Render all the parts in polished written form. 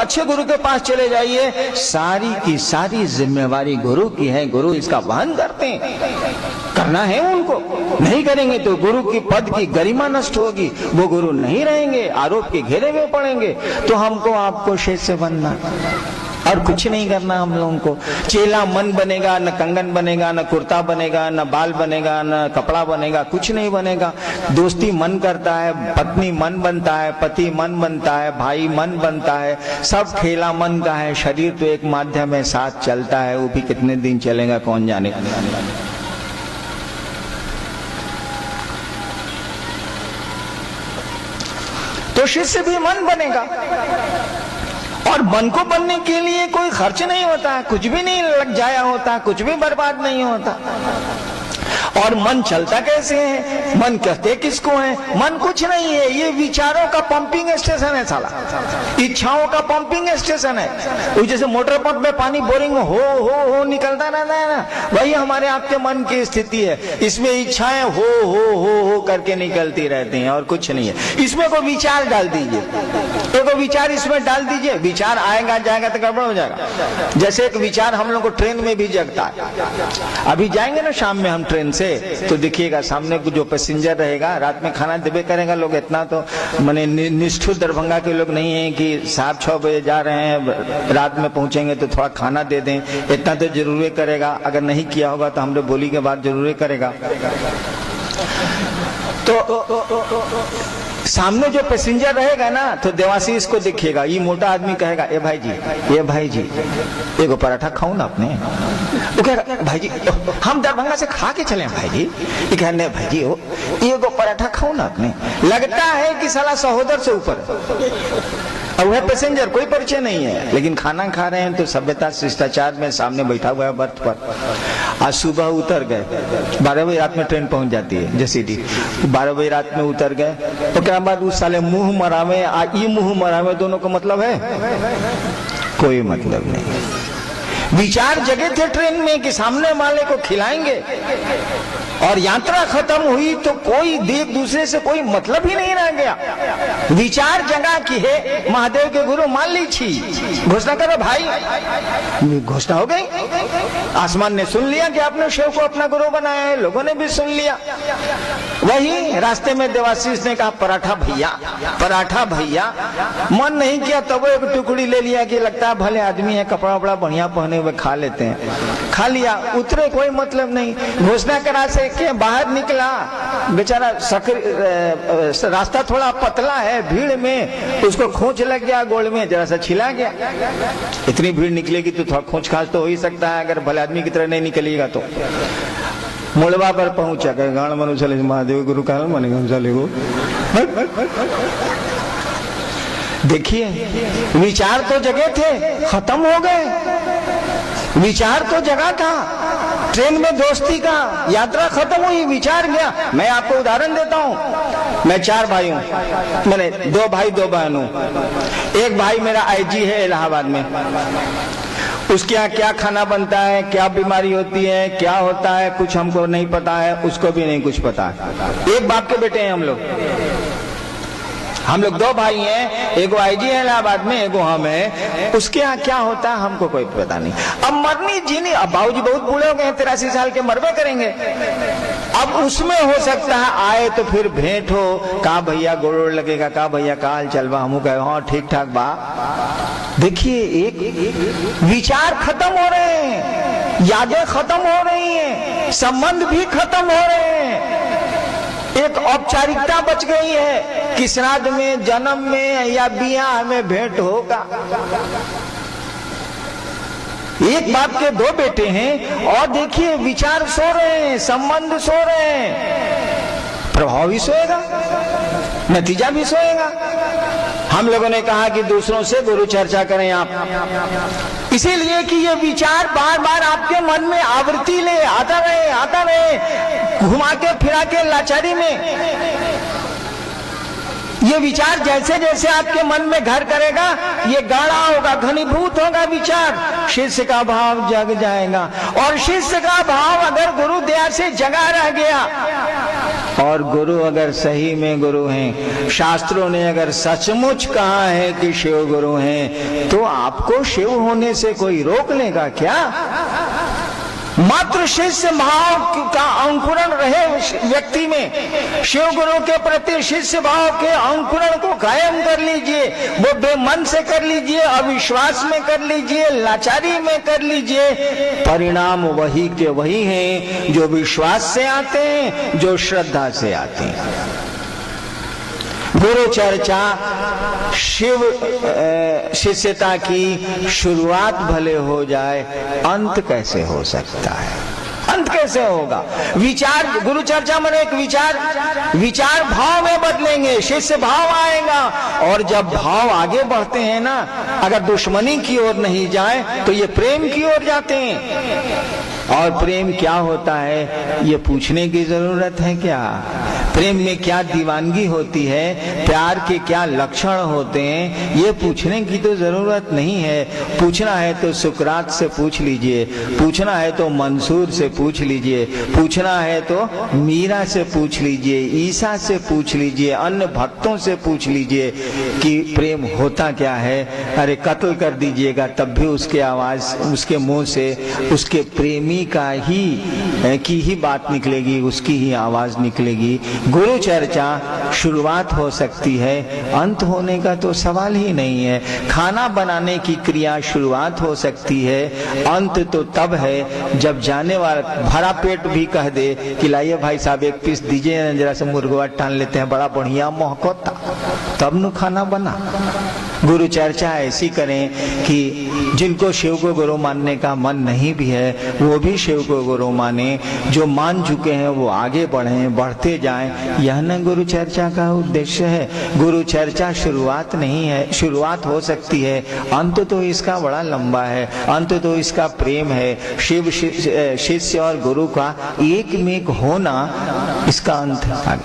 अच्छे गुरु के पास चले जाइए, सारी की सारी जिम्मेवारी गुरु की है, गुरु इसका वहन करते हैं, करना है उनको। नहीं करेंगे तो गुरु की पद की गरिमा नष्ट होगी, वो गुरु नहीं रहेंगे, आरोप के घेरे में पड़ेंगे। तो हमको आपको शिष्य बनना और कुछ नहीं करना हम लोगों को। चेला मन बनेगा, न कंगन बनेगा, न कुर्ता बनेगा, न बाल बनेगा, न कपड़ा बनेगा, कुछ नहीं बनेगा। दोस्ती मन करता है, पत्नी मन बनता है, पति मन बनता है, भाई मन बनता है, सब खेला मन का है। शरीर तो एक माध्यम है, साथ चलता है, वो भी कितने दिन चलेगा कौन जाने। तो शिष्य भी मन बनेगा, और मन को बनने के लिए कोई खर्च नहीं होता, कुछ भी नहीं लग जाया होता, कुछ भी बर्बाद नहीं होता। और मन चलता कैसे है, मन कहते किसको है? मन कुछ नहीं है, ये विचारों का पंपिंग स्टेशन है साला, इच्छाओं का पंपिंग स्टेशन है। वो जैसे मोटर पंप में पानी बोरिंग हो निकलता रहता है ना, वही हमारे आपके मन की स्थिति है। इसमें इच्छाएं हो करके निकलती रहती हैं और कुछ नहीं है। इसमें कोई विचार डाल दीजिए, तो कोई विचार इसमें डाल दीजिए, विचार आएगा जाएगा तो गड़बड़ हो जाएगा। जैसे एक विचार हम लोग को ट्रेन में भी जगता है। अभी जाएंगे ना शाम में हम ट्रेन से, तो देखिएगा सामने जो पैसेंजर रहेगा, रात में खाना देवे करेगा लोग। इतना तो माने निष्ठुर दरभंगा के लोग नहीं है कि साहब 6 बजे जा रहे हैं, रात में पहुंचेंगे तो थोड़ा खाना दे दें, इतना तो जरूर करेगा। अगर नहीं किया होगा तो हमने बोली के बाद जरूर करेगा। तो सामने जो पैसेंजर रहेगा ना, तो देवाशीष को देखिएगा, ये मोटा आदमी कहेगा, ए भाई जी एगो पराठा खाऊं ना आपने? वो कहेगा भाई जी हम दरभंगा से खा के चले भाई जी। ये कहे नहीं भाई जी एगो पराठा खाऊं ना आपने? लगता है कि साला सहोदर से ऊपर। अब वह पैसेंजर कोई परिचय नहीं है, लेकिन खाना खा रहे हैं तो सभ्यता शिष्टाचार में सामने बैठा हुआ है बर्थ पर। आज सुबह उतर गए, 12 बजे रात में ट्रेन पहुंच जाती है जसीडी, 12 बजे रात में उतर गए, तो क्या बात उस साले मुंह मरावे ये मुंह मरावे दोनों का मतलब है? कोई मतलब नहीं। विचार जगे थे ट्रेन में कि सामने वाले को खिलाएंगे, और यात्रा खत्म हुई तो कोई एक दूसरे से कोई मतलब ही नहीं रह गया। विचार जगा की है महादेव के गुरु मान लीजिए, घोषणा करो भाई। घोषणा हो गई, आसमान ने सुन लिया कि आपने शिव को अपना गुरु बनाया है, लोगों ने भी सुन लिया। वही रास्ते में देवाशीष ने कहा पराठा भैया। मन नहीं किया तब वो एक टुकड़ी ले लिया कि लगता है भले आदमी है, कपड़ा वपड़ा बढ़िया पहने हुए, खा लेते हैं। खा लिया, उतरे कोई मतलब नहीं। घोषणा करा से के बाहर निकला, बेचारा रास्ता थोड़ा पतला है, भीड़ में उसको खोंच लग गया, गोल में जरा सा छिला गया। इतनी भीड़ निकलेगी तो थोड़ा खोंच खांच तो हो ही सकता है, अगर भले आदमी की तरह नहीं निकलेगा तो। मुड़वा पर पहुंचा गए, गाण मनु चले महादेव गुरु का मन चले वो। देखिए विचार तो जगे थे, खत्म हो गए। विचार तो जगा था, ट्रेन में दोस्ती का, यात्रा खत्म हुई, विचार गया। मैं आपको उदाहरण देता हूँ, मैं 4 भाई हूँ, मैंने 2 भाई 2 बहन हूँ। एक भाई मेरा आईजी है इलाहाबाद में, उसके यहाँ क्या खाना बनता है, क्या बीमारी होती है, क्या होता है, कुछ हमको नहीं पता है, उसको भी नहीं कुछ पता है। एक बाप के बेटे हैं हम लोग 2 भाई हैं, एगो आईजी है इलाहाबाद में, एगो हम है। उसके यहाँ क्या होता है हमको कोई पता नहीं। अब मरनी जीनी, अब बाबूजी बहुत बूढ़े हो गए हैं, 83 साल के, मरबे करेंगे। अब उसमें हो सकता है आए तो फिर भेंट हो, कहा भैया गोड़ लगेगा, कहा भैया का हाल चल बा, हमू कहे हाँ ठीक ठाक बा। देखिए एक विचार खत्म हो रहे हैं, यादें खत्म हो रही हैं, संबंध भी खत्म हो रहे हैं। एक औपचारिकता बच गई है कि श्राद्ध में, जन्म में या बियाह में भेंट होगा। एक बाप के 2 बेटे हैं, और देखिए विचार सो रहे हैं, संबंध सो रहे हैं, प्रभाव भी सोएगा, नतीजा भी सोएगा। हम लोगों ने कहा कि दूसरों से गुरु चर्चा करें आप, इसीलिए कि ये विचार बार बार आपके मन में आवृत्ति ले आता रहे, घुमा के फिरा के लाचारी में। ये विचार जैसे जैसे आपके मन में घर करेगा, ये गाढ़ा होगा, घनीभूत होगा विचार, शिष्य का भाव जग जाएगा। और शिष्य का भाव अगर गुरु दया से जगा रह गया और गुरु अगर सही में गुरु हैं, शास्त्रों ने अगर सचमुच कहा है कि शिव गुरु हैं, तो आपको शिव होने से कोई रोक लेगा क्या? मात्र शिष्य भाव का अंकुरण रहे व्यक्ति में, शिव गुरु के प्रति शिष्य भाव के अंकुरण को कायम कर लीजिए। वो बेमन से कर लीजिए, अविश्वास में कर लीजिए, लाचारी में कर लीजिए, परिणाम वही के वही हैं जो विश्वास से आते हैं, जो श्रद्धा से आते हैं। गुरु चर्चा शिव शिष्यता की शुरुआत भले हो जाए, अंत कैसे हो सकता है? अंत कैसे होगा? विचार, गुरु चर्चा में एक विचार भाव में बदलेंगे, शिष्य भाव आएगा। और जब भाव आगे बढ़ते हैं ना, अगर दुश्मनी की ओर नहीं जाए तो ये प्रेम की ओर जाते हैं। और प्रेम क्या होता है ये पूछने की जरूरत है क्या? प्रेम में क्या दीवानगी होती है, प्यार के क्या लक्षण होते हैं, ये पूछने की तो जरूरत नहीं है। पूछना है तो सुकरात से पूछ लीजिए, पूछना है तो मंसूर से पूछ लीजिए, पूछना है तो मीरा से पूछ लीजिए, ईसा से पूछ लीजिए, अन्य भक्तों से पूछ लीजिए कि प्रेम होता क्या है। अरे कत्ल कर दीजिएगा तब भी उसके आवाज, उसके मुंह से उसके प्रेमी की ही बात निकलेगी, उसकी ही आवाज निकलेगी। गुरु चर्चा शुरुआत हो सकती है, अंत होने का तो सवाल ही नहीं है। खाना बनाने की क्रिया शुरुआत हो सकती है, अंत तो तब है जब जाने वाला भरा पेट भी कह दे कि लाइए भाई साहब एक पीस दीजिए, जरा से मुर्गा टान लेते हैं, बड़ा बढ़िया महकता, तब न खाना बना। गुरु चर्चा ऐसी करें कि जिनको शिव को गुरु मानने का मन नहीं भी है वो भी शिव को गुरु माने, जो मान चुके हैं वो आगे बढ़ें, बढ़ते जाएं। यह न गुरु चर्चा का उद्देश्य है। गुरु चर्चा शुरुआत नहीं है, शुरुआत हो सकती है, अंत तो इसका बड़ा लंबा है, अंत तो इसका प्रेम है। शिव शिष्य और गुरु का एक में एक होना, इसका अंत है।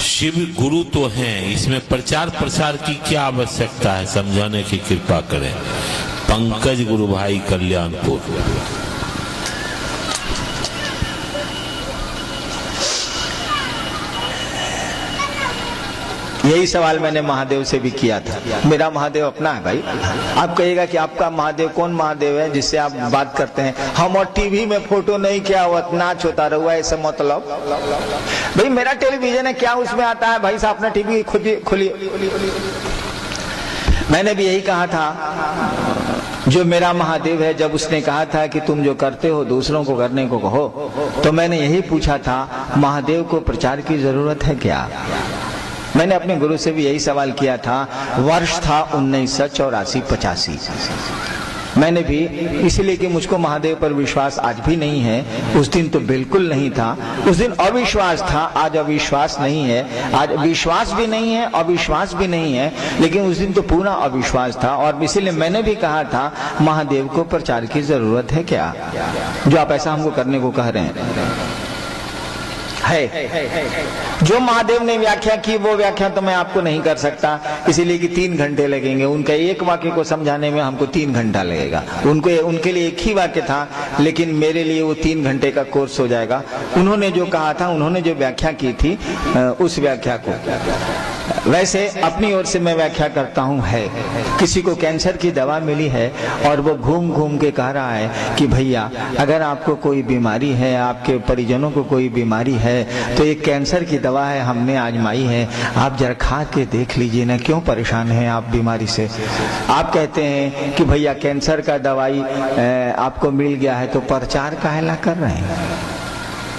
शिव गुरु तो हैं, इसमें प्रचार प्रसार की क्या आवश्यकता है, समझाने की कृपा करें। पंकज गुरु भाई कल्याणपुर। यही सवाल मैंने महादेव से भी किया था। मेरा महादेव अपना है भाई। आप कहिएगा कि आपका महादेव कौन महादेव है जिससे आप बात करते हैं? हम और टीवी में फोटो नहीं, क्या हुआ नाच होता रहुआ, ऐसे मतलब भाई मेरा टेलीविजन है, क्या उसमें आता है? भाई साहब अपना टीवी खोलिए। मैंने भी यही कहा था, जो मेरा महादेव है, जब उसने कहा था कि तुम जो करते हो दूसरों को करने को कहो, तो मैंने यही पूछा था महादेव को प्रचार की जरूरत है क्या? मैंने अपने गुरु से भी यही सवाल किया था। वर्ष था 1984-85। मैंने भी, इसलिए कि मुझको महादेव पर विश्वास आज भी नहीं है, उस दिन तो बिल्कुल नहीं था। उस दिन अविश्वास था, आज अविश्वास नहीं है। आज विश्वास भी नहीं है, अविश्वास भी नहीं है, लेकिन उस दिन तो पूरा अविश्वास था। और इसीलिए मैंने भी कहा था महादेव को प्रचार की जरूरत है क्या, जो आप ऐसा हमको करने को कह रहे हैं। जो महादेव ने व्याख्या की वो व्याख्या तो मैं आपको नहीं कर सकता, इसीलिए कि 3 घंटे लगेंगे। उनका एक वाक्य को समझाने में हमको 3 घंटा लगेगा। उनके लिए एक ही वाक्य था, लेकिन मेरे लिए वो 3 घंटे का कोर्स हो जाएगा। उन्होंने जो कहा था, उन्होंने जो व्याख्या की थी, उस व्याख्या को वैसे अपनी ओर से मैं व्याख्या करता हूँ। है किसी को कैंसर की दवा मिली है और वो घूम घूम के कह रहा है कि भैया अगर आपको कोई बीमारी है, आपके परिजनों को कोई बीमारी है, तो एक कैंसर की दवा है, हमने आजमाई है, आप जरा खा के देख लीजिए ना, क्यों परेशान हैं आप बीमारी से। आप कहते हैं कि भैया कैंसर का दवाई आपको मिल गया है, तो प्रचार काहेला कर रहे हैं?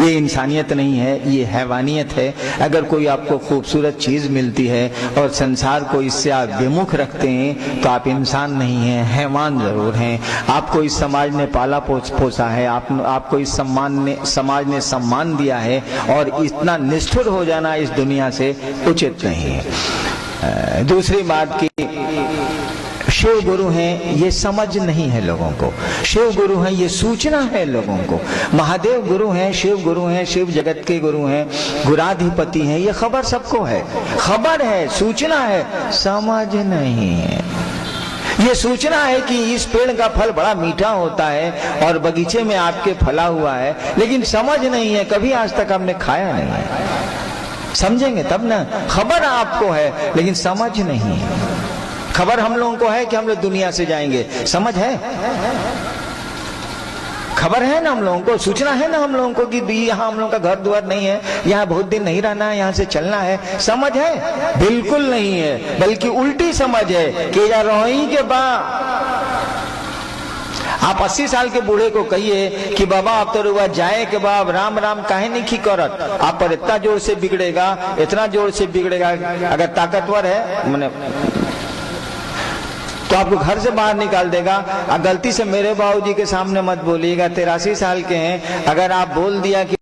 ये इंसानियत नहीं है, ये हैवानियत है। अगर कोई आपको खूबसूरत चीज मिलती है और संसार को इससे आप विमुख रखते हैं, तो आप इंसान नहीं हैं, हैवान जरूर हैं। आपको इस समाज ने पाला पोसा है, आपको इस समाज ने सम्मान दिया है, और इतना निष्ठुर हो जाना इस दुनिया से उचित नहीं है। दूसरी बात की, शिव गुरु हैं ये समझ नहीं है लोगों को, शिव गुरु हैं ये सूचना है लोगों को। महादेव गुरु हैं, शिव गुरु हैं, शिव जगत के गुरु हैं, गुराधिपति हैं, ये खबर सबको है, खबर है, सूचना है, समझ नहीं है। ये सूचना है कि इस पेड़ का फल बड़ा मीठा होता है और बगीचे में आपके फला हुआ है, लेकिन समझ नहीं है, कभी आज तक हमने खाया नहीं है। समझेंगे तब ना। खबर आपको है लेकिन समझ नहीं है। खबर हम लोगों को है कि हम लोग दुनिया से जाएंगे, समझ है? खबर है ना हम लोगों को, सूचना है ना हम लोगों को कि यहाँ हम लोगों का घर द्वार नहीं है, यहाँ बहुत दिन नहीं रहना है, यहाँ से चलना है, समझ है? बिल्कुल नहीं है, बल्कि उल्टी समझ है कि या रोही के आप 80 साल के बूढ़े को कहिए कि बाबा आप तो रुआ जाए के बाद राम राम काहे नहीं की करत, आप पर इतना जोर से बिगड़ेगा, इतना जोर से बिगड़ेगा, अगर ताकतवर है मैंने तो आपको घर से बाहर निकाल देगा। गलती से मेरे बाबूजी के सामने मत बोलिएगा, 83 साल के हैं, अगर आप बोल दिया कि